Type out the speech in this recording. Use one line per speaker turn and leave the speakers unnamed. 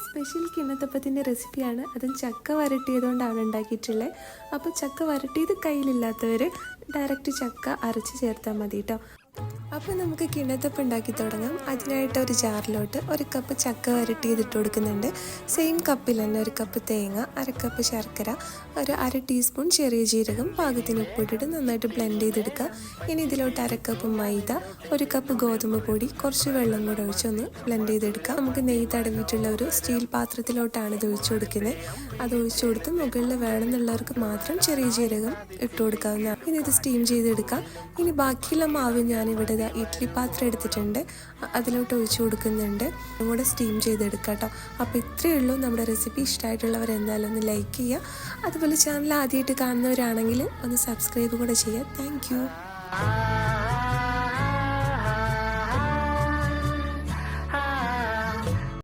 Special കിണ്ണത്തപ്പത്തിൻ്റെ റെസിപ്പിയാണ്. അതും ചക്ക വരട്ടിയതുകൊണ്ടാണ് ഉണ്ടാക്കിയിട്ടുള്ളത്. അപ്പോൾ ചക്ക വരട്ടിയത് കയ്യിലില്ലാത്തവർ ഡയറക്റ്റ് ചക്ക അരച്ച് ചേർത്താൽ മതി കേട്ടോ. അപ്പോൾ നമുക്ക് കിണ്ണത്തപ്പം ഉണ്ടാക്കി തുടങ്ങാം. അതിനായിട്ട് ഒരു ജാറിലോട്ട് 1 കപ്പ് ചക്ക വരട്ടിയതിട്ട് കൊടുക്കുന്നുണ്ട്. സെയിം കപ്പിൽ തന്നെ 1 കപ്പ് തേങ്ങ, 1/2 കപ്പ് ശർക്കര, ഒരു 1/2 ടീസ്പൂൺ ചെറിയ ജീരകം, പാകത്തിന് ഉപ്പിട്ടിട്ട് നന്നായിട്ട് ബ്ലെൻഡ് ചെയ്തെടുക്കുക. ഇനി ഇതിലോട്ട് 1/2 കപ്പ് മൈദ, 1 കപ്പ് ഗോതമ്പ് പൊടി, കുറച്ച് വെള്ളം കൂടെ ഒഴിച്ചൊന്ന് ബ്ലെൻഡ് ചെയ്തെടുക്കുക. നമുക്ക് നെയ്യ് തടവിയിട്ടുള്ള ഒരു സ്റ്റീൽ പാത്രത്തിലോട്ടാണ് ഇത് ഒഴിച്ചു കൊടുക്കുന്നത്. അത് ഒഴിച്ചു കൊടുത്ത് മുകളിൽ വേണമെന്നുള്ളവർക്ക് മാത്രം ചെറിയ ജീരകം ഇട്ട് കൊടുക്കാവുന്നതാണ്. ഇനി ഇത് സ്റ്റീം ചെയ്തെടുക്കാം. ഇനി ബാക്കിയുള്ള മാവ് ഞാനിവിടെ ഇഡ്ഡലി പാത്രം എടുത്തിട്ടുണ്ട്, അതിലോട്ട് ഒഴിച്ചു കൊടുക്കുന്നുണ്ട്. കൂടെ സ്റ്റീം ചെയ്തെടുക്കാം കേട്ടോ. അപ്പോൾ ഇത്രയേ ഉള്ളൂ. നമ്മുടെ റെസിപ്പി ഇഷ്ടമായിട്ടുള്ളവർ എന്തായാലും ഒന്ന് ലൈക്ക് ചെയ്യുക. അതുപോലെ ചാനൽ ആദ്യമായിട്ട് കാണുന്നവരാണെങ്കിൽ ഒന്ന് സബ്സ്ക്രൈബ് കൂടെ ചെയ്യുക. താങ്ക്